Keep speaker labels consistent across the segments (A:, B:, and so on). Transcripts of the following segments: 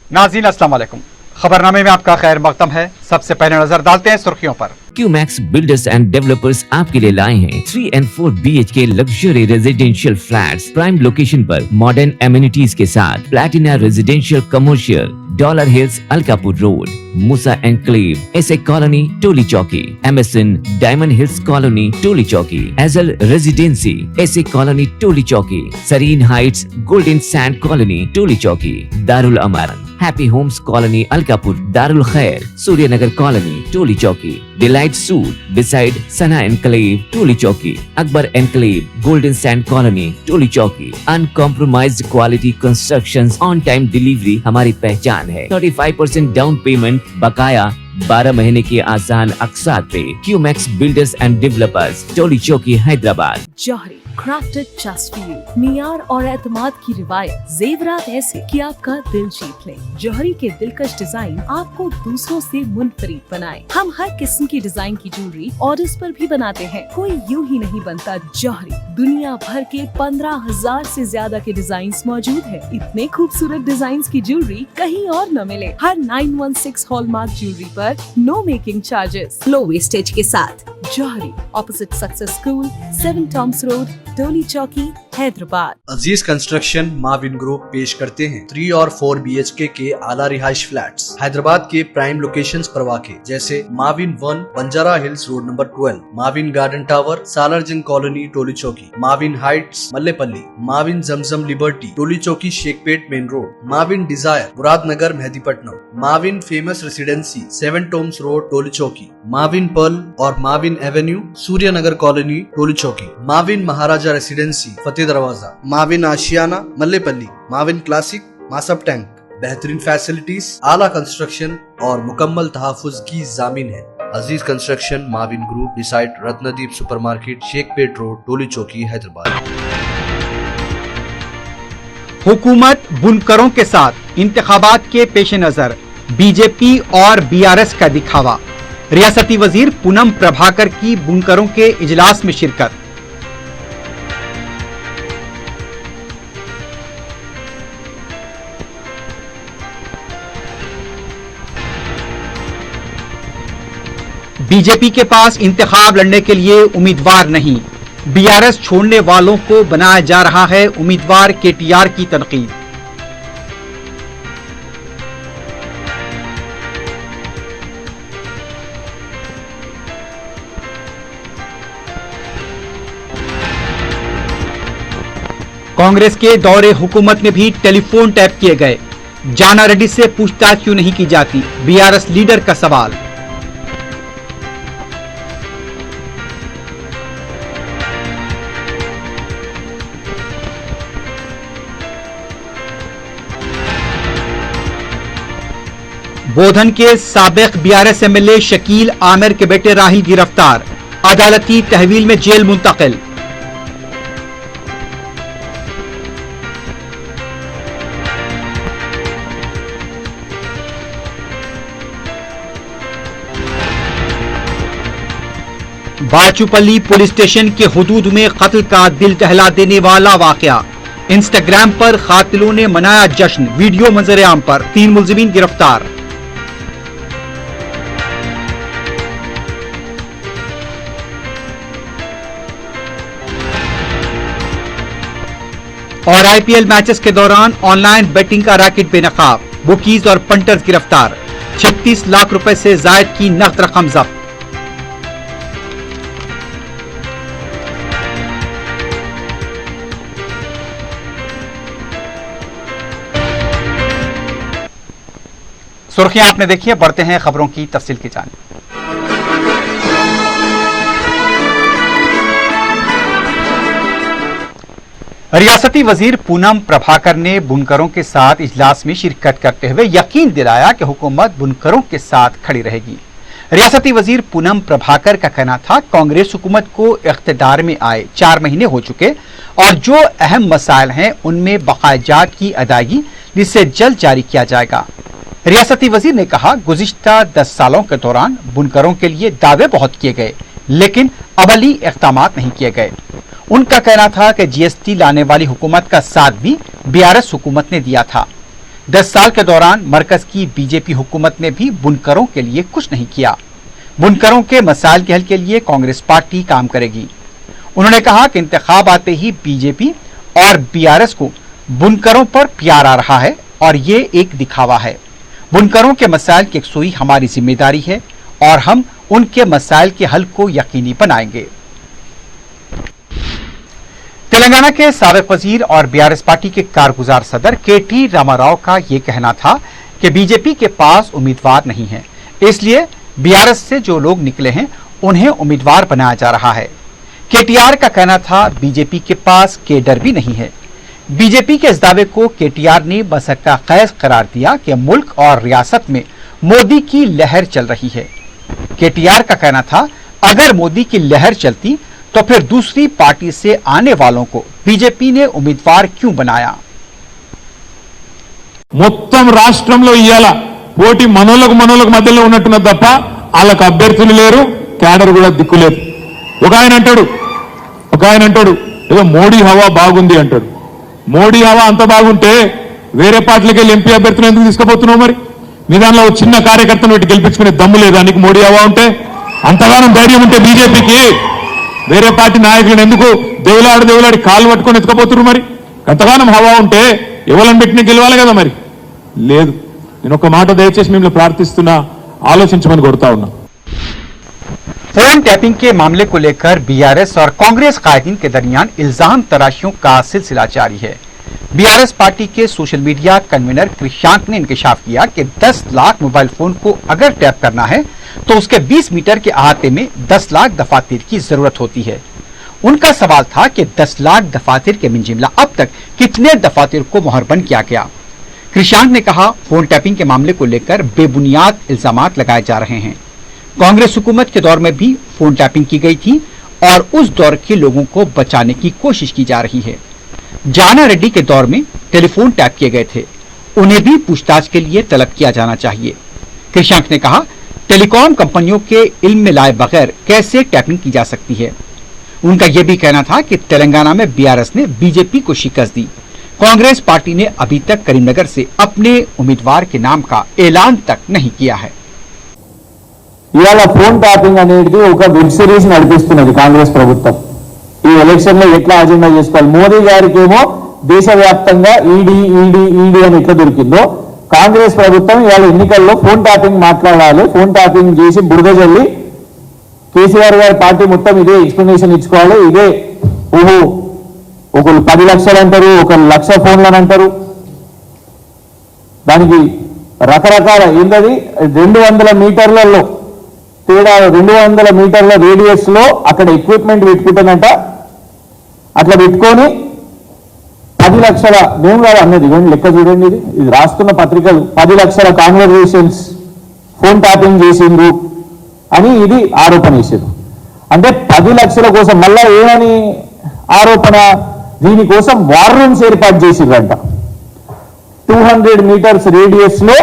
A: नाज़रीन अस्सलाम वालेकुम। खबरनामे में आपका खैर मकदम है। सबसे पहले नजर डालते हैं सुर्खियों पर।
B: क्यूमैक्स बिल्डर्स एंड डेवलपर्स आपके लिए लाए हैं 3 and 4 BHK luxury residential flats prime location पर मॉडर्न एमिनिटीज के साथ। Platina residential commercial, dollar hills Alkapur road, Moosa enclave, SA colony Toli Chowki, MSN diamond hills colony Toli Chowki, एजल residency SA colony Toli Chowki, Sareen heights golden sand colony Toli Chowki, Darul Amaran happy homes colony Alkapur, Darul Khair Suryanagar colony Toli Chowki, delight suite beside Sana enclave Toli Chowki, Akbar enclave golden sand colony Toli चौकी। Uncompromised quality constructions, on time delivery हमारी पहचान है। 35% down payment, बकाया 12 महीने के आसान अक़सात पे। QMax builders and developers, Toli Chowki, Hyderabad.
C: Johri crafted just for you, मियार और एतमाद की रिवायत, जेवरात ऐसे कि आपका दिल जीत ले। जौहरी के दिलकश डिजाइन आपको दूसरों से मुनफरिद बनाए। हम हर किस्म की डिजाइन की ज्वेलरी ऑर्डर्स पर भी बनाते हैं। कोई यूं ही नहीं बनता जौहरी। दुनिया भर के 15,000 से ज्यादा के डिजाइन मौजूद है। इतने खूबसूरत डिजाइन की ज्वेलरी कहीं और न मिले। हर 916 हॉलमार्क ज्वेलरी पर no making charges, low wastage के साथ। जौहरी, opposite success school, 7 tombs road, Toli Chowki, Hyderabad.
D: Aziz construction Mavin group पेश करते हैं 3 और 4 BHK के आला रिहाइश फ्लैट्स हैदराबाद के प्राइम लोकेशंस पर वाक़े, जैसे Mavin 1 Banjara hills road number 12, Mavin garden tower Salarjung colony Toli Chowki, Mavin heights Mallepally, Mavin Zamzam liberty Toli Chowki Shaikpet main road, Mavin desire Muradnagar Mehdipatnam, Mavin famous residency 7 tombs road Toli Chowki, Mavin pearl और Mavin avenue Suryanagar colony Toli Chowki, Mavin Maharaja residency Fateh Darwaza, Mavin Ashiana Mallepally, Mavin classic Masab tank. बेहतरीन facilities, आला construction और मुकम्मल तहफ़्फ़ुज़ की ज़ामिन है। Aziz construction Mavin group beside Ratnadeep supermarket Shaikpet road Toli Chowki Hyderabad.
A: हुकूमत बुनकरों के साथ इंतखाबात के पेश नजर बीजेपी और BRS का दिखावा। रियासती वजीर पूनम प्रभाकर की बुनकरों के इजलास में शिरकत। बीजेपी के पास इंतखाब लड़ने के लिए उम्मीदवार नहीं, BRS छोड़ने वालों को बनाया जा रहा है उम्मीदवार, KTR की तनकीद। कांग्रेस के दौरे हुकूमत में भी टेलीफोन टैप किए गए। जाना रेड्डी से पूछताछ क्यों नहीं की जाती, BRS लीडर का सवाल। बोधन के साबिक BRS MLA शकील आमिर के बेटे राहिल गिरफ्तार, अदालती तहवील में जेल मुंतकिल। बाचूपल्ली पुलिस स्टेशन के हुदूद में कत्ल का दिल दहला देने वाला वाकया। इंस्टाग्राम पर कातिलों ने मनाया जश्न, वीडियो मंजर आम पर। 3 मुल्जिमीन गिरफ्तार। और IPL मैचेस के दौरान ऑनलाइन बेटिंग का रैकेट बेनकाब, बुकीज और पंटर्स गिरफ्तार। 36 लाख रुपए से जायद की नकद रकम जब्त। सुर्खियां आपने देखी है, बढ़ते हैं खबरों की तफसील की जानिब। रियासती वजीर पूनम प्रभाकर ने बुनकरों के साथ इजलास में शिरकत करते हुए यकीन दिलाया कि हुकूमत बुनकरों के साथ खड़ी रहेगी। रियासती वजीर पूनम प्रभाकर का कहना था, कांग्रेस हुकूमत को इख्तिदार में आए 4 महीने हो चुके और जो अहम मसाइल हैं उनमें बकायाजात की अदायगी जिसे जल्द जारी किया जाएगा। रियासती वजीर ने कहा, गुज़िश्ता 10 सालों के दौरान बुनकरों के लिए दावे बहुत किए गए लेकिन अमली इक़दाम नहीं किए गए। उनका कहना था कि GST लाने वाली हुकूमत का साथ भी BRS हुकूमत ने दिया था। 10 साल के दौरान मरकज की बीजेपी हुकूमत ने भी बुनकरों के लिए कुछ नहीं किया। बुनकरों के मसाइल के हल के लिए कांग्रेस पार्टी काम करेगी। उन्होंने कहा कि इंतखाब आते ही बीजेपी और बीआरएस को बुनकरों पर प्यार आ रहा है और ये एक दिखावा है। बुनकरों के मसाइल की यकसुई हमारी जिम्मेदारी है और हम उनके मसाइल के हल को यकीनी बनाएंगे। तेलंगाना के साबिक वजीर और बीआरएस पार्टी के कारगुजार सदर केटी रामाराव का यह कहना था कि बीजेपी के पास उम्मीदवार नहीं है, इसलिए बीआरएस से जो लोग निकले हैं उन्हें उम्मीदवार बनाया जा रहा है। केटीआर का कहना था बीजेपी के पास केडर भी नहीं है। बीजेपी के इस दावे को केटीआर ने बसक्का खैज करार दिया कि मुल्क और रियासत में मोदी की लहर चल रही है। केटीआर का कहना था अगर मोदी की लहर चलती तो फिर दूसरी पार्टी से आने वालों को बीजेपी ने उम्मीदवार क्यों बनाया।
E: మొత్తం రాష్ట్రంలో ఇయాల పోటీ మనోళ్ళకు మధ్యలో ఉన్నట్టున్నది తప్ప వాళ్ళకు అభ్యర్థులు లేరు, క్యాడర్ కూడా దిక్కులేదు. ఒక ఆయన అంటాడు ఏదో మోడీ హవా బాగుంది అంటాడు. మోడీ హవా అంత బాగుంటే వేరే పార్టీలకి వెళ్ళి ఎంపీ అభ్యర్థులు ఎందుకు తీసుకుపోతున్నావు? మరి మీ దానిలో ఒక చిన్న కార్యకర్తను పెట్టి గెలిపించుకునే దమ్ము లేదా నీకు? మోడీ హవా ఉంటే, అంతగానం ధైర్యం ఉంటే బీజేపీకి వేరే పార్టీ నాయకులను ఎందుకు దేవులాడి కాళ్ళు పట్టుకొని ఎత్తుకపోతున్నారు? మరి అంతగానం హవా ఉంటే ఎవరిని పెట్టిన గెలవాలి కదా. మరి లేదు. నేను ఒక మాట దయచేసి మిమ్మల్ని ప్రార్థిస్తున్నా, ఆలోచించమని కోరుతా ఉన్నా.
A: फोन टैपिंग के मामले को लेकर बीआरएस और कांग्रेस कायदीन के दरमियान इल्जाम तराशियों का सिलसिला जारी है। बीआरएस पार्टी के सोशल मीडिया कन्वीनर कृषांक ने इंकशाफ किया कि 10 लाख मोबाइल फोन को अगर टैप करना है तो उसके 20 मीटर के अहाते में 10 लाख दफातर की जरूरत होती है। उनका सवाल था कि 10 लाख दफातर के मिंजिमला अब तक कितने दफातर को मोहरबंद किया गया। कृषांक ने कहा फोन टैपिंग के मामले को लेकर बेबुनियाद इल्जामात लगाए जा रहे हैं। कांग्रेस हुकूमत के दौर में भी फोन टैपिंग की गई थी और उस दौर के लोगों को बचाने की कोशिश की जा रही है। जाना रेड्डी के दौर में टेलीफोन टैप किए गए थे, उन्हें भी पूछताछ के लिए तलब किया जाना चाहिए। कृषांक ने कहा टेलीकॉम कंपनियों के इल्म में लाए बगैर कैसे टैपिंग की जा सकती है। उनका यह भी कहना था कि तेलंगाना में बीआरएस ने बीजेपी को शिकस्त दी। कांग्रेस पार्टी ने अभी तक करीमनगर से अपने उम्मीदवार के नाम का ऐलान तक नहीं किया है।
F: ఇవాళ ఫోన్ ట్యాపింగ్ అనేది ఒక వెబ్ సిరీస్ నడిపిస్తున్నది కాంగ్రెస్ ప్రభుత్వం. ఈ ఎలక్షన్ లో ఎట్లా అజెండా చేసుకోవాలి. మోదీ గారికి ఏమో దేశవ్యాప్తంగా ఈడీ అని ఎట్లా దొరికిందో, కాంగ్రెస్ ప్రభుత్వం ఇవాళ ఎన్నికల్లో ఫోన్ ట్యాపింగ్ మాట్లాడాలి, ఫోన్ ట్యాపింగ్ చేసి బురద జల్లి కేసీఆర్ గారి పార్టీ మొత్తం ఇదే ఎక్స్ప్లెనేషన్ ఇచ్చుకోవాలి. ఇదే ఒకరు 10 లక్షలు అంటారు, ఒకరు 1,00,000 ఫోన్లను అంటారు. దానికి రకరకాల ఏంటది 200 మీటర్లలో తేడా, 200 మీటర్ల రేడియస్ లో అక్కడ ఎక్విప్మెంట్ పెట్టుకుంటానంట. అట్లా పెట్టుకొని 10 లక్షల, మేము కాదు అన్నది, లెక్క చూడండి, ఇది రాస్తున్న పత్రికలు, 10 లక్షల కాన్వర్సేషన్స్ ఫోన్ ట్యాపింగ్ చేసిండ్రు అని ఇది ఆరోపణ చేశారు. అంటే 10 లక్షల కోసం మళ్ళా ఏమని ఆరోపణ, దీనికోసం వార్ రూమ్స్ ఏర్పాటు చేసిండ్రంట. 200 మీటర్స్ రేడియస్ లో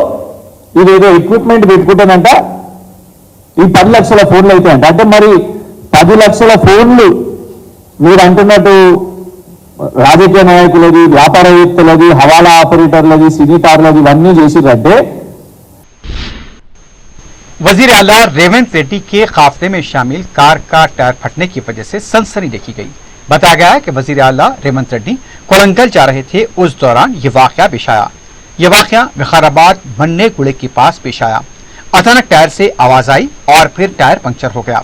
F: ఇదేదో ఎక్విప్మెంట్ పెట్టుకుంటానంట. ఈ 10 లక్షల ఫోన్లు అయితే అంట. అంటే మరి 10 లక్షల ఫోన్లు మీరు అంటున్నట్టు రాజకీయ నాయకులది, వ్యాపారవేత్తలది, హవాలా ఆపరేటర్లది, సినీతారులది ఇవన్నీ చేసిరంటే.
A: वजीर आला रेवंत रेड्डी के काफले में शामिल कार का टायर फटने की वजह से सनसनी देखी गई। बताया गया कि वजीर आला रेवंत रेड्डी कोलंगल जा रहे थे, उस दौरान ये वाकया पेश आया। यह वाकया विखाराबाद मन्ने गुड़े के पास पेश आया। अचानक टायर से आवाज आई और फिर टायर पंक्चर हो गया।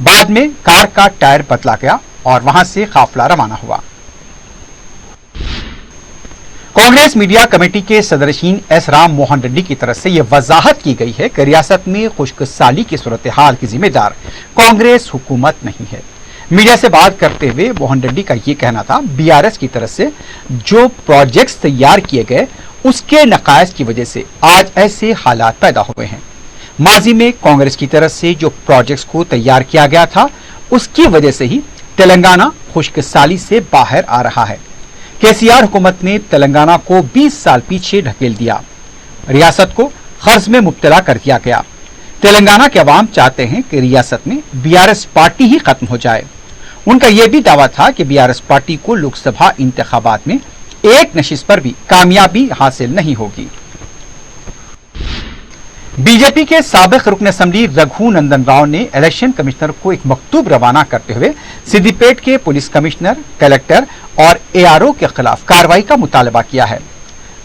A: बाद में कार का टायर बदला गया और वहां से काफिला रवाना हुआ। कांग्रेस मीडिया कमेटी के सदरशीन एस राम मोहन रेड्डी की तरफ से यह वजाहत की गई है कि रियासत में खुश्क साली की सूरत हाल की जिम्मेदार कांग्रेस हुकूमत नहीं है। मीडिया से बात करते हुए मोहन रेड्डी का यह कहना था बीआरएस की तरफ से जो प्रोजेक्ट्स तैयार किए गए उसके नकायस की वजह से आज ऐसे हालात पैदा हुए हैं। माजी में कांग्रेस की तरफ से जो प्रोजेक्ट्स को तैयार किया गया था उसकी वजह से ही तेलंगाना खुश्क साली से बाहर आ रहा है। केसीआर हुकूमत ने तेलंगाना को 20 साल पीछे ढकेल दिया, रियासत को कर्ज में मुब्तला कर दिया गया। तेलंगाना के अवाम चाहते हैं कि रियासत में बीआरएस पार्टी ही खत्म हो जाए। उनका यह भी दावा था कि बीआरएस पार्टी को लोकसभा इंतखाबात में एक नशिस्त पर भी कामयाबी हासिल नहीं होगी। बीजेपी के साबिक रुकन असेंबली रघुनंदन राव ने इलेक्शन कमिश्नर को एक मकतूब रवाना करते हुए सिद्दीपेट के पुलिस कमिश्नर, कलेक्टर और एआरओ के खिलाफ कार्रवाई का मुतालबा किया है।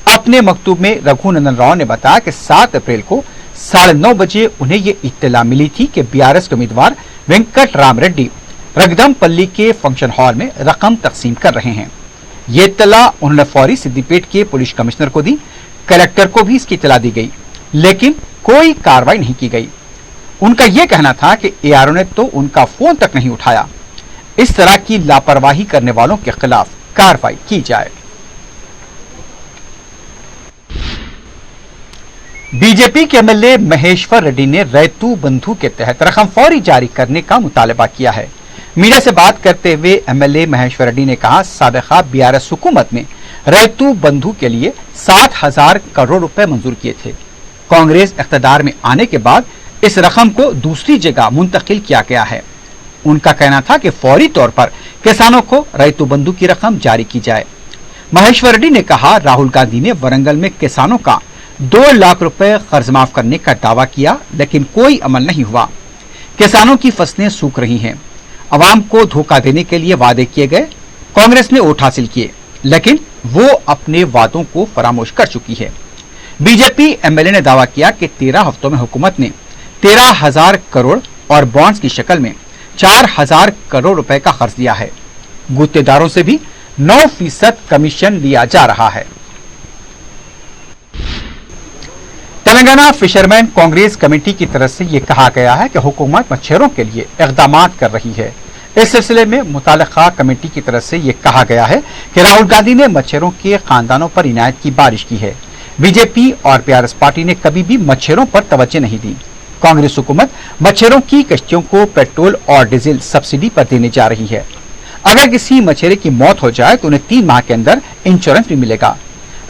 A: अपने मकतूब में रघुनंदन राव ने बताया कि 7 अप्रैल को 9:30 बजे उन्हें ये इत्तला मिली थी कि बीआरएस के उम्मीदवार वेंकट राम रेड्डी रगदमपल्ली के फंक्शन हॉल में रकम तकसीम कर रहे हैं। ये इत्तला उन्होंने फौरी सिद्दीपेट के पुलिस कमिश्नर को दी, कलेक्टर को भी इसकी इत्तला दी गई, लेकिन कोई कार्रवाई नहीं की गई। उनका यह कहना था कि एआरओ ने तो उनका फोन तक नहीं उठाया। इस तरह की लापरवाही करने वालों के खिलाफ कार्रवाई की जाए। बीजेपी के एमएलए महेश्वर रेड्डी ने रैतू बंधु के तहत रकम फौरी जारी करने का मुतालबा किया है। मीडिया से बात करते हुए एमएलए महेश्वर रेड्डी ने कहा, साबिका बीआरएस हुकूमत में रैतू बंधु के लिए 7,000 करोड़ रुपए मंजूर किए थे। कांग्रेस इख्तियार में आने के बाद इस रकम को दूसरी जगह मुंतकिल किया गया है। उनका कहना था कि फौरी तौर पर किसानों को रैतू बंधु की रकम जारी की जाए। महेश्वर रेड्डी ने कहा, राहुल गांधी ने वरंगल में किसानों का 2 लाख रुपए कर्ज माफ करने का दावा किया, लेकिन कोई अमल नहीं हुआ। किसानों की फसलें सूख रही हैं। अवाम को धोखा देने के लिए वादे किए गए, कांग्रेस ने वोट हासिल किए, लेकिन वो अपने वादों को फरामोश कर चुकी है। बीजेपी एमएलए ने दावा किया कि 13 हफ्तों में हुकूमत ने 13,000 करोड़ और बॉन्ड्स की शक्ल में 4,000 करोड़ रुपए का कर्ज दिया है। गुत्तेदारों से भी 9% कमीशन लिया जा रहा है। तेलंगाना फिशरमैन कांग्रेस कमेटी की तरफ से यह कहा गया है कि हुकूमत मच्छरों के लिए इक़दाम कर रही है। इस सिलसिले में मुताल्लिका कमेटी की तरफ से यह कहा गया है कि राहुल गांधी ने मच्छरों के खानदानों पर इनायत की बारिश की है। बीजेपी और बीआरएस पार्टी ने कभी भी मच्छरों पर तवज्जो नहीं दी। कांग्रेस हुकूमत मच्छरों की कश्तियों को पेट्रोल और डीजल सब्सिडी पर देने जा रही है। अगर किसी मच्छरे की मौत हो जाए तो उन्हें 3 माह के अंदर इंश्योरेंस भी मिलेगा।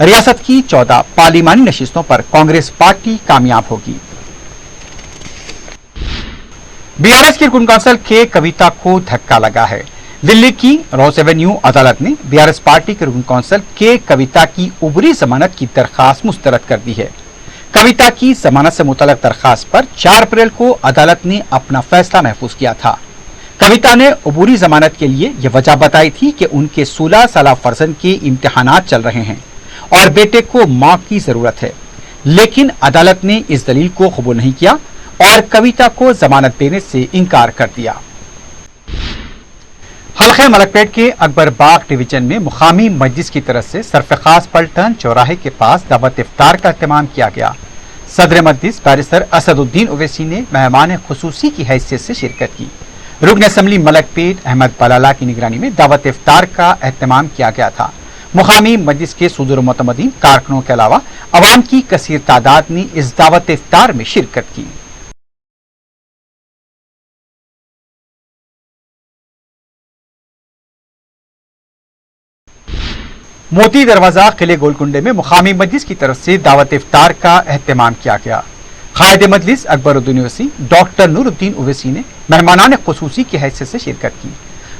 A: रियासत की 14 पार्लिमानी नशिस्तों पर कांग्रेस पार्टी कामयाब होगी। बीआरएस की रुकन कौंसिल के कविता को धक्का लगा है। दिल्ली की रोज एवेन्यू अदालत ने बीआरएस पार्टी के रुकन कौंसिल के कविता की उबरी जमानत की दरखास्त मुस्तरद कर दी है। कविता की जमानत से मुतल्लिक दरखास्त पर 4 अप्रैल को अदालत ने अपना फैसला महफूज किया था। कविता ने उबूरी जमानत के लिए यह वजह बताई थी कि उनके 16 साल फर्जंद के इम्तिहानात चल रहे हैं और बेटे को मां की जरूरत है, लेकिन अदालत ने इस दलील को कबूल नहीं किया और कविता को जमानत देने से इनकार कर दिया। हल्के मलकपेट के अकबर बाग डिवीजन में मुकामी मस्जिद की तरफ से सरफखास पलटन चौराहे के पास दावत इफ्तार का एहतमाम किया गया। सदर मस्जिद बैरिस्टर असदुद्दीन ओवैसी ने मेहमान खुसूसी की हैसियत से शिरकत की। रुकन असेंबली मलकपेट अहमद बलाला की निगरानी में दावत इफ्तार का एहतमाम किया गया था। मुकामी मस्जिद के सुदूर मुतमदीन कारकुनों के अलावा अवाम की कसीर तादाद ने इस दावत इफ्तार में शिरकत की। मोती दरवाजा किले गोलकुंडे में मुकामी मस्जिद की तरफ से दावत इफ्तार का एहतमाम किया गया। कायदे मजलिस अकबरुद्दीन ओवैसी डॉक्टर नूरुद्दीन ओवैसी ने मेहमानान खुसूसी की हैसियत से शिरकत की।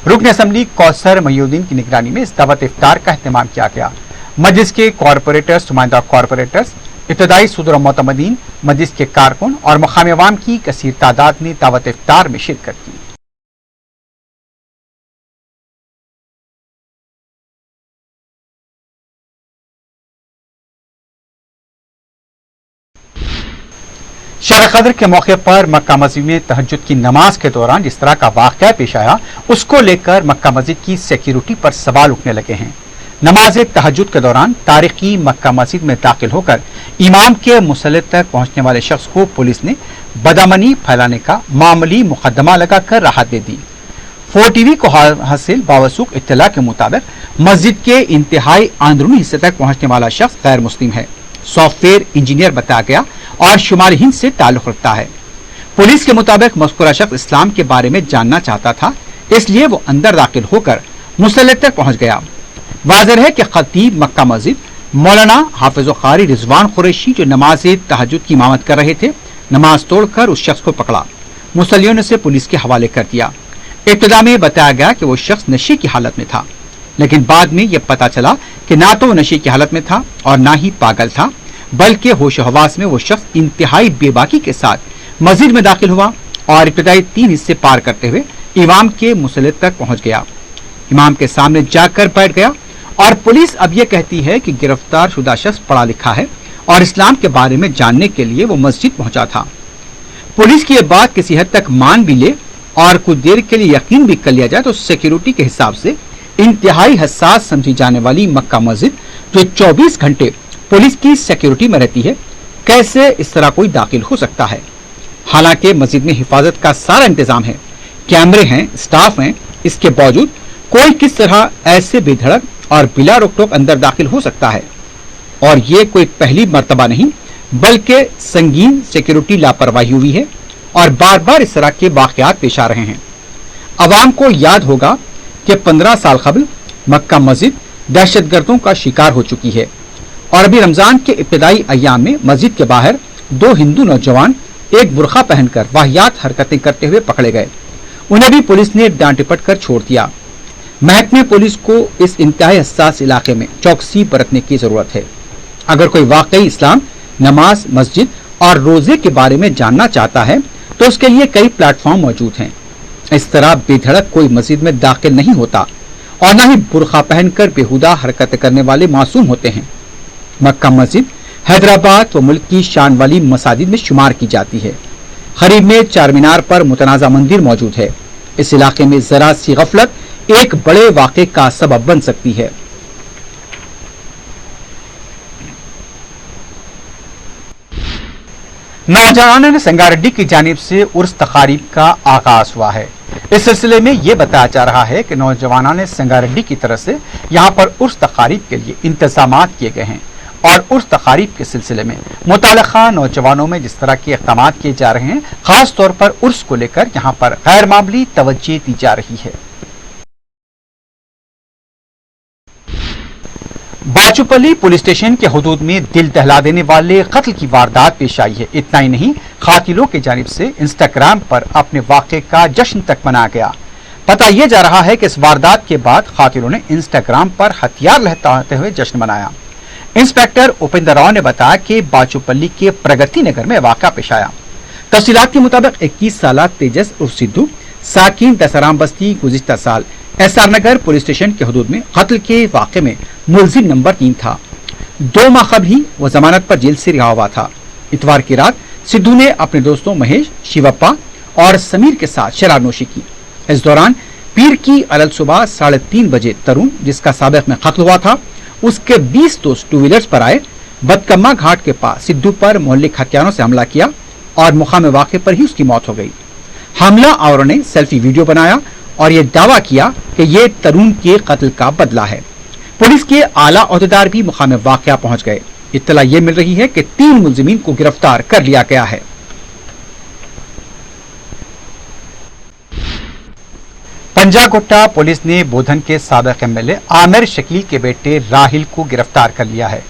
A: रुकन असेंबली कौसर मयूद्दीन की निगरानी में इस दावत इफ्तार का एहतमाम किया गया। मस्जिद के कॉरपोरेटर्स, नुमाइंदा कॉरपोरेटर्स, इब्तदाई सुदूर मोतमदीन, मस्जिद के कारकुन और मुकामी अवाम की कसीर तादाद ने दावत इफ्तार में शिरकत की। शब कद्र के मौके पर मक्का मस्जिद में तहज्जुद की नमाज के दौरान जिस तरह का वाकया पेश आया, उसको लेकर मक्का मस्जिद की सिक्योरिटी पर सवाल उठने लगे हैं। नमाज तहज्जुद के दौरान तारीखी मक्का मस्जिद में दाखिल होकर इमाम के मुसल्ले तक पहुंचने वाले शख्स को पुलिस ने बदअमनी फैलाने का मामूली मुकदमा लगाकर राहत दे दी। 4TV को हासिल बावसूख इत्तला के मुताबिक मस्जिद के इंतहाई अंदरूनी हिस्से तक पहुंचने वाला शख्स गैर मुस्लिम है, सॉफ्टवेयर इंजीनियर बताया गया और शुमाली हिंद से ताल्लुक रखता है। पुलिस के मुताबिक मज़कूरा शख्स इस्लाम के बारे में जानना चाहता था, इसलिए वो अंदर दाखिल होकर मुसल्ले तक पहुंच गया। वाज़ेह है कि खतीब मक्का मस्जिद मौलाना हाफिज़ कारी रिजवान कुरैशी जो नमाज तहज्जुद की इमामत कर रहे थे, नमाज तोड़कर उस शख्स को पकड़ा, मुसल्लियों ने उसे पुलिस के हवाले कर दिया। इब्तिदा में बताया गया कि वो शख्स नशे की हालत में था, लेकिन बाद में यह पता चला कि ना तो नशे की हालत में था और ना ही पागल था, बल्कि होश हवास में वो शख्स इंतहाई बेबाकी के साथ मस्जिद में दाखिल हुआ और इब्तदाई 3 हिस्से पार करते हुए इमाम के मुसल्ले तक पहुंच गया। इमाम के सामने जाकर बैठ गया और पुलिस अब यह कहती है कि गिरफ्तार शुदा शख्स पढ़ा लिखा है और इस्लाम के बारे में जानने के लिए वो मस्जिद पहुंचा था। पुलिस की यह बात किसी हद तक मान भी ले और कुछ देर के लिए यकीन भी कर लिया जाए तो सिक्योरिटी के हिसाब से इंतहाई हसास समझी जाने वाली मक्का मस्जिद जो 24 घंटे पुलिस की सिक्योरिटी में रहती है, कैसे इस तरह कोई दाखिल हो सकता है। हालांकि मस्जिद में हिफाजत का सारा इंतजाम है, कैमरे हैं, स्टाफ हैं, इसके बावजूद कोई किस तरह ऐसे बेधड़क और बिला रोक टोक अंदर दाखिल हो सकता है। और ये कोई पहली मर्तबा नहीं बल्कि संगीन सिक्योरिटी लापरवाही हुई है और बार बार इस तरह के वाकयात पेश आ रहे हैं। अवाम को याद होगा कि 15 साल कबल मक्का मस्जिद दहशतगर्दों का शिकार हो चुकी है और अभी रमजान के इब्तिदाई अय्याम में मस्जिद के बाहर 2 हिंदू नौजवान एक बुरखा पहनकर वाहियात हरकतें करते हुए पकड़े गए। उन्हें भी पुलिस ने डांट टिपट कर छोड़ दिया। महकमे पुलिस को इस इंतहाई हसास इलाके में चौकसी बरतने की जरूरत है। अगर कोई वाकई इस्लाम, नमाज, मस्जिद और रोजे के बारे में जानना चाहता है तो उसके लिए कई प्लेटफॉर्म मौजूद हैं। इस तरह बेधड़क कोई मस्जिद में दाखिल नहीं होता और न ही बुरखा पहनकर बेहुदा हरकत करने वाले मासूम होते हैं। मक्का मस्जिद हैदराबाद व मुल्क की शान वाली मसाजिद में शुमार की जाती है। करीब में चार मीनार पर मुतनाज़ा मंदिर मौजूद है। इस इलाके में जरा सी गफलत एक बड़े वाक़े का सबब बन सकती है। नौजवानों ने संगारेड्डी की जानिब से उर्स तकारीब का आगाज हुआ है। इस सिलसिले में यह बताया जा रहा है कि नौजवानों ने संगारेड्डी की तरफ से यहाँ पर उर्स तकारीब के लिए इंतजामात किए गए हैं और उर्स तकारीब के सिलसिले में मुताल्लिका नौजवानों में जिस तरह के इक़दाम किए जा रहे हैं, खास तौर पर उर्स को लेकर यहाँ पर गैर मामूली तवज्जो दी जा रही है। बाचूपल्ली पुलिस स्टेशन के हुदूद में दिल दहला देने वाले कत्ल की वारदात पेश आई है। इतना ही नहीं, कातिलों की जानिब से इंस्टाग्राम पर अपने वाक़े का जश्न तक मनाया गया। पता यह जा रहा है कि इस वारदात के बाद कातिलों ने इंस्टाग्राम पर हथियार लहराते हुए जश्न मनाया। इंस्पेक्टर उपेंद्र राव ने बताया कि बाचूपल्ली के प्रगति नगर में वाक़ा पेश आया। तफसीलात के मुताबिक 21 साल तेजस उर्फ सिद्धू साकिन दसाराम बस्ती गुज़िश्ता साल एसआर नगर पुलिस स्टेशन के हुदूद में कत्ल के वाक़े में मुलजिम नंबर 3 था। 2 माह कबल ही वह जमानत पर जेल से रिहा हुआ था। इतवार की रात सिद्धू ने अपने दोस्तों महेश, शिवप्पा और समीर के साथ शराब नोशी की। इस दौरान पीर की अलल सुबह 3:30 बजे तरुण, जिसका साबिक में कत्ल हुआ था, उसके 20 दोस्त 2 व्हीलर्स पर आए। बदकम्मा घाट के पास सिद्धू पर मोहल्लिक हथियारों से हमला किया और मुकाम वाक़े पर ही उसकी मौत हो गई। हमला आवरों ने सेल्फी वीडियो बनाया और यह दावा किया कि यह तरुण के कत्ल का बदला है। पुलिस के आला ओहदेदार भी मुकाम वाक़या पहुंच गए। इत्तला यह मिल रही है कि 3 मुलजिमीन को गिरफ्तार कर लिया गया है। पंजागुट्टा पुलिस ने बोधन के साबिक एमएलए आमिर शकील के बेटे राहिल को गिरफ्तार कर लिया है।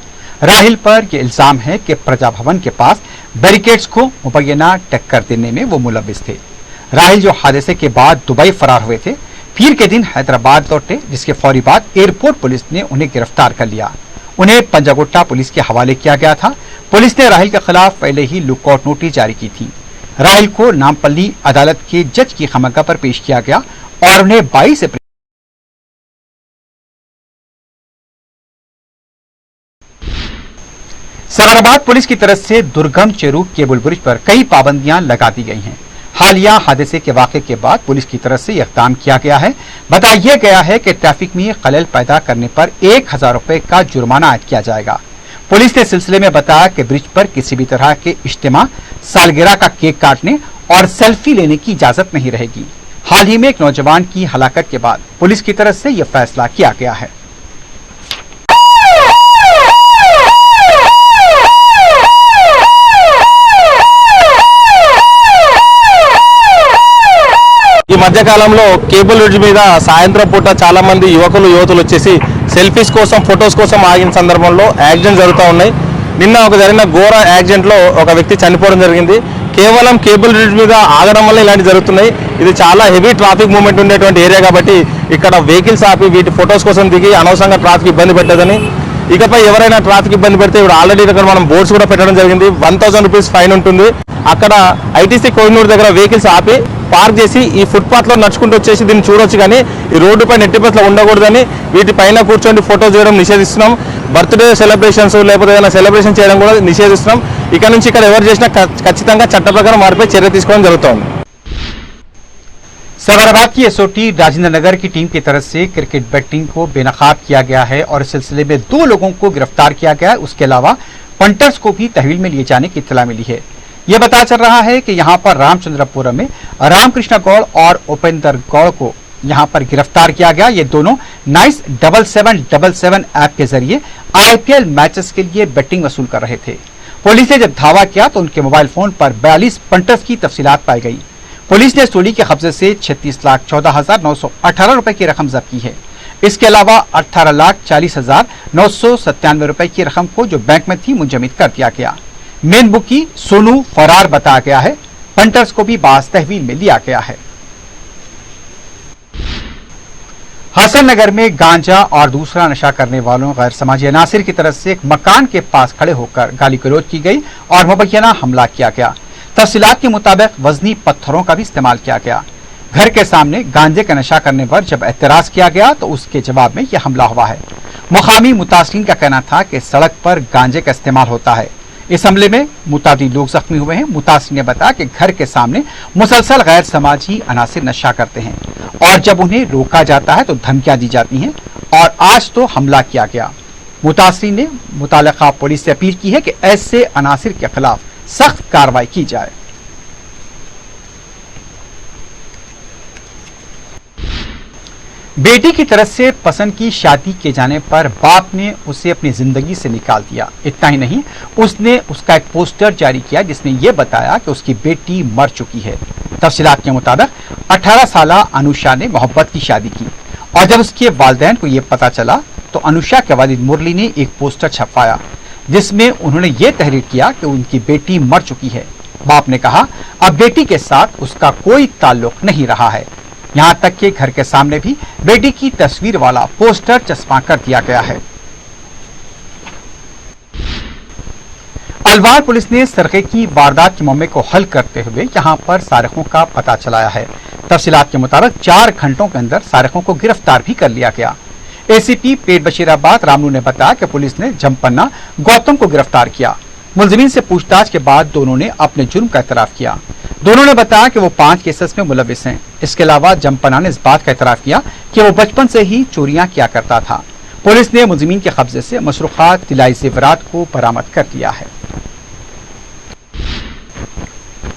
A: राहिल पर यह इल्जाम है कि प्रजा भवन के पास बैरिकेड्स को मुबैना टक्कर देने में वो मुलविस थे। राहिल जो हादसे के बाद दुबई फरार हुए थे, पीर के दिन हैदराबाद लौटे, जिसके फौरी बाद एयरपोर्ट पुलिस ने उन्हें गिरफ्तार कर लिया। उन्हें पंजागुट्टा पुलिस के हवाले किया गया था। पुलिस ने राहिल के खिलाफ पहले ही लुकआउट नोटिस जारी की थी। राहिल को नामपल्ली अदालत के जज की खमगा पर पेश किया गया और उन्हें 22 अप्रैल सराबाद पुलिस की तरफ से दुर्गम चेरू केबल ब्रिज पर कई पाबंदियां लगा दी गई हैं। हालिया हादसे के वाक़े के बाद पुलिस की तरफ से इक़दाम किया गया है। बताया गया है कि ट्रैफिक में खलल पैदा करने पर 1000 रुपए का जुर्माना आयद किया जाएगा। पुलिस ने सिलसिले में बताया कि ब्रिज पर किसी भी तरह के इज्तिमा, सालगिरह का केक काटने और सेल्फी लेने की इजाजत नहीं रहेगी। हाल ही में एक नौजवान की हलाकत के बाद पुलिस की तरफ से यह फैसला किया गया है।
G: ఈ మధ్య కాలంలో కేబుల్ బ్రిడ్జ్ మీద సాయంత్రం పూట చాలా మంది యువతులు వచ్చేసి సెల్ఫీస్ కోసం, ఫొటోస్ కోసం ఆగిన సందర్భంలో యాక్సిడెంట్ జరుగుతూ ఉన్నాయి. నిన్న ఒక జరిగిన ఘోర యాక్సిడెంట్లో ఒక వ్యక్తి చనిపోవడం జరిగింది. కేవలం కేబుల్ బ్రిడ్జ్ మీద ఆగడం వల్ల ఇలాంటి జరుగుతున్నాయి. ఇది చాలా హెవీ ట్రాఫిక్ మూవ్మెంట్ ఉండేటువంటి ఏరియా కాబట్టి ఇక్కడ వెహికల్స్ ఆపి వీటి ఫొటోస్ కోసం దిగి అనవసరంగా ట్రాఫిక్ ఇబ్బంది పెట్టదని ఇకపై ఎవరైనా ట్రాఫిక్ ఇబ్బంది పెడితే ఇప్పుడు ఆల్రెడీ ఇక్కడ మనం బోర్డ్స్ కూడా పెట్టడం జరిగింది. 1000 రూపీస్ ఫైన్ ఉంటుంది. అక్కడ ఐటీసీ కోహినూర్ దగ్గర వెహికల్స్ ఆపి పార్క్ చేసి ఈ ఫుట్పాత్ లో నడుచుకుంటూ వచ్చేసి దీన్ని చూడొచ్చు, కానీ ఈ రోడ్డు పైన ఎట్టి పరిస్థితుల్లో ఉండకూడదని వీటి పైన కూర్చొని ఫోటో చేయడం నిషేధిస్తున్నాం. బర్త్డే సెలబ్రేషన్స్ లేకపోతే ఏదైనా సెలబ్రేషన్ చేయడం కూడా నిషేధిస్తున్నాం. ఇక నుంచి ఇక్కడ ఎవరు చేసినా ఖచ్చితంగా చట్ట ప్రకారం వారిపై చర్య తీసుకోవడం జరుగుతోంది.
A: सवाराबाद की एसओटी राजेंद्र नगर की टीम की तरफ से क्रिकेट बेटिंग को बेनकाब किया गया है और इस सिलसिले में 2 लोगों को गिरफ्तार किया गया है। उसके अलावा पंटर्स को भी तहवील में लिए जाने की इत्तला मिली है। यह पता चल रहा है कि यहां पर रामचंद्रपुरम में रामकृष्ण गौड़ और उपेंद्र गौड़ को यहां पर गिरफ्तार किया गया। ये दोनों नाइस 7777 ऐप के जरिए आईपीएल मैचेस के लिए बेटिंग वसूल कर रहे थे। पुलिस ने जब धावा किया तो उनके मोबाइल फोन पर 42 पंटर्स की तफसीलात पाई गई। पुलिस ने सोली के कब्जे से 36,14,918 रुपए की रकम जब्त की है। इसके अलावा 18,40,997 रुपए की रकम को जो बैंक में थी मुंजमद कर दिया गया। मेन बुकी सोनू फरार बताया गया है। पंटर्स को भी बाज तहवील में लिया गया है। हसन नगर में गांजा और दूसरा नशा करने वालों गैर समाजी अनासिर की तरफ से एक मकान के पास खड़े होकर गाली गलौज की गई और मुबैना हमला किया गया। तफसीलात के मुताबिक वजनी पत्थरों का भी इस्तेमाल किया गया। घर के सामने गांजे का नशा करने पर जब एतराज किया गया तो उसके जवाब में यह हमला हुआ है। मुकामी मुतासरीन का कहना था कि सड़क पर गांजे का इस्तेमाल होता है। इस हमले में मुतादी लोग जख्मी हुए हैं। मुतासरीन ने बताया कि घर के सामने मुसलसल गैर समाजी अनासिर नशा करते हैं और जब उन्हें रोका जाता है तो धमकियां दी जाती हैं और आज तो हमला किया गया। मुतासरीन ने मुताल्लिका पुलिस से अपील की है कि ऐसे अनासिर के खिलाफ सख्त कार्रवाई की जाए। बेटी की तरफ से पसंद की शादी किए जाने पर बाप ने उसे अपनी जिंदगी से निकाल दिया। इतना ही नहीं, उसने उसका एक पोस्टर जारी किया जिसमें यह बताया कि उसकी बेटी मर चुकी है। तफसीलात के मुताबिक 18 साल अनुषा ने मोहब्बत की शादी की और जब उसके वालिदैन को यह पता चला तो अनुषा के वालिद मुरली ने एक पोस्टर छपवाया जिसमें उन्होंने ये तहरीर किया कि उनकी बेटी मर चुकी है। बाप ने कहा अब बेटी के साथ उसका कोई ताल्लुक नहीं रहा है। यहां तक कि घर के सामने भी बेटी की तस्वीर वाला पोस्टर चस्पा कर दिया गया है। अलवार पुलिस ने सरके की वारदात के मामले को हल करते हुए यहां पर सारिकों का पता चलाया है। तफसीलात के मुताबिक 4 घंटों के अंदर सारिकों को गिरफ्तार भी कर लिया गया। एसीपी पेट बशीराबाद रामनू ने बताया कि पुलिस ने जमपन्ना गौतम को गिरफ्तार किया। मुलजिमीन से पूछताछ के बाद दोनों ने अपने जुर्म का एतराफ किया। दोनों ने बताया कि वो 5 केसेस में मुलविस हैं। इसके अलावा जमपन्ना ने इस बात का एतराफ किया कि वो बचपन से ही चोरियां किया करता था। पुलिस ने मुलजिमीन के कब्जे से मसरूखात तिलाई जेवरात को बरामद कर लिया है।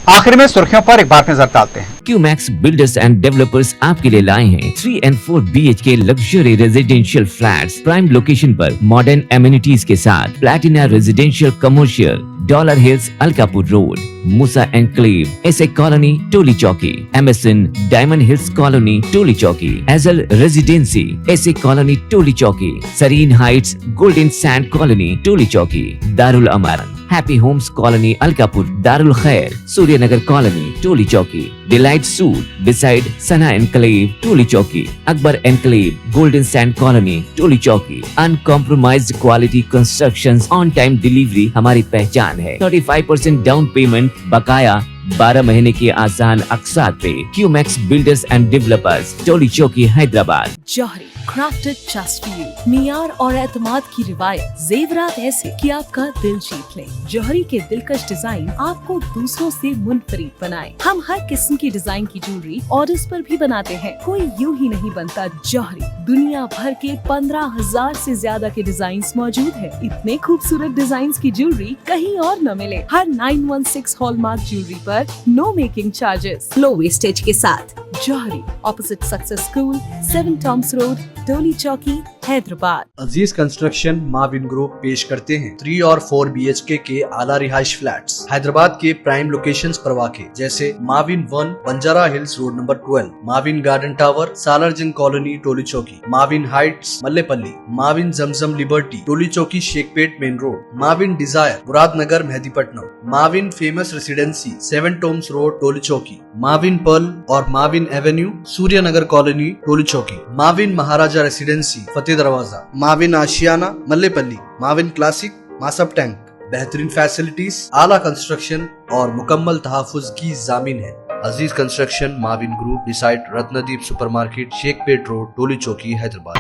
A: आखिर में सुर्खियों पर एक बार नजर डालते हैं।
B: क्यूमैक्स बिल्डर्स एंड डेवलपर्स आपके लिए लाए हैं 3 and 4 BHK luxury residential flats prime location पर मॉडर्न एमिनिटीज के साथ Platina residential commercial dollar hills Alkapur road Moosa enclave SA colony Toli Chowki MSN diamond hills colony Toli Chowki एजल residency SA colony Toli Chowki Sareen heights golden sand colony Toli Chowki Darul Amar happy homes colony Alkapur Darul Khair Suryanagar colony Toli Chowki delight suite beside Sana enclave Toli Chowki Akbar enclave golden sand colony Toli चौकी uncompromised quality constructions on time delivery हमारी पहचान है। 35% down payment बकाया 12 महीने की आसान अकसात पे QMax builders and developers Toli Chowki Hyderabad.
C: Johri crafted just for you, मियार और एतमाद की रिवायत, जेवरात ऐसे कि आपका दिल जीत ले। जौहरी के दिलकश डिजाइन आपको दूसरों से मुनफरिद बनाए। हम हर किस्म की डिजाइन की ज्वेलरी ऑर्डर्स पर भी बनाते हैं। कोई यूं ही नहीं बनता जौहरी। दुनिया भर के 15,000 से ज्यादा के डिजाइन मौजूद है। इतने खूबसूरत डिजाइन की ज्वेलरी कहीं और न मिले। हर 916 हॉलमार्क ज्वेलरी पर no making charges, low wastage के साथ। जौहरी opposite success school, 7 tombs road, Toli Chowki, Hyderabad.
D: Aziz construction Mavin group पेश करते हैं 3 और 4 BHK के आला रिहाइश फ्लैट्स हैदराबाद के प्राइम लोकेशंस पर वाक़े जैसे Mavin 1 Banjara hills road number 12, Mavin garden tower Salarjung colony Toli Chowki, Mavin heights Mallepally, Mavin Zamzam liberty Toli Chowki Shaikpet main road, Mavin desire Muradnagar Mehdipatnam, Mavin famous residency 7 tombs road Toli Chowki, Mavin pearl और Mavin avenue Suryanagar colony Toli Chowki, Mavin Maharaja residency Fateh Fateh Darwaza, Mavin Ashiana Mallepally, Mavin classic Masab tank, बेहतरीन facilities, आला construction और मुकम्मल तहफ़्फ़ुज़ की जामीन है। Aziz construction, Mavin group, beside Ratnadeep supermarket, Shaikpet road, Toli Chowki, Hyderabad.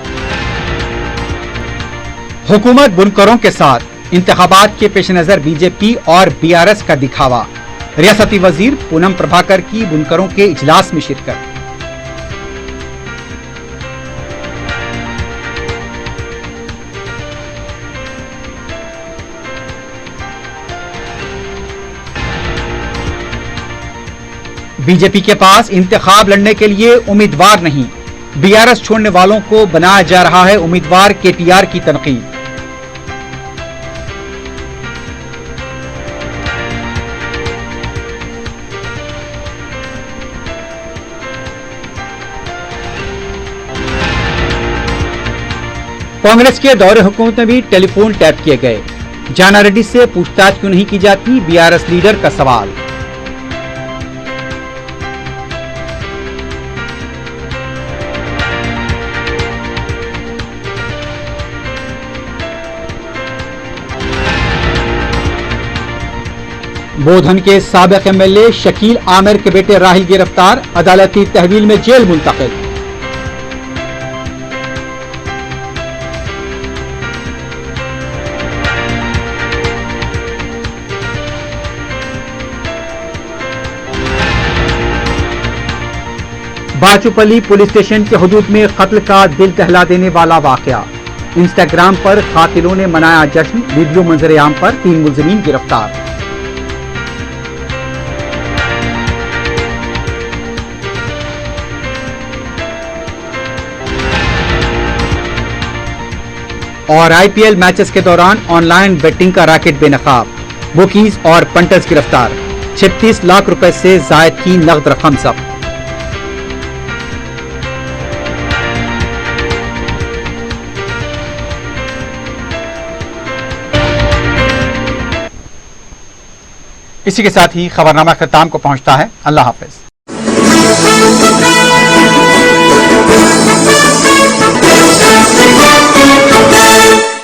A: हुकूमत बुनकरों के साथ इंतखाबात के पेश नजर बीजेपी और बीआरएस का दिखावा। रियासती वजीर पूनम प्रभाकर की बुनकरों के इजलास में शिरकत। बीजेपी के पास इंतखाब लड़ने के लिए उम्मीदवार नहीं, बीआरएस छोड़ने वालों को बनाया जा रहा है उम्मीदवार, केटीआर की तनकीद। कांग्रेस के दौरे हुकूमत में भी टेलीफोन टैप किए गए, जाना रेड्डी से पूछताछ क्यों नहीं की जाती, बीआरएस लीडर का सवाल। बोधन के साबिक एमएलए शकील आमिर के बेटे राहिल गिरफ्तार, अदालती तहवील में जेल मुंतकिल। बाचुपल्ली पुलिस स्टेशन के हुदूद में कत्ल का दिल दहला देने वाला वाकया। इंस्टाग्राम पर कातिलों ने मनाया जश्न, वीडियो मंजर आम पर 3 मुल्जिमीन गिरफ्तार। और आईपीएल मैचेस के दौरान ऑनलाइन बेटिंग का रैकेट बेनकाब, बुकीज और पंटर्स गिरफ्तार, 36 लाख रुपए से जायद की नकद रकम जब्त। इसी के साथ ही खबरनामा अख्ताम को पहुंचता है। अल्लाह हाफिज।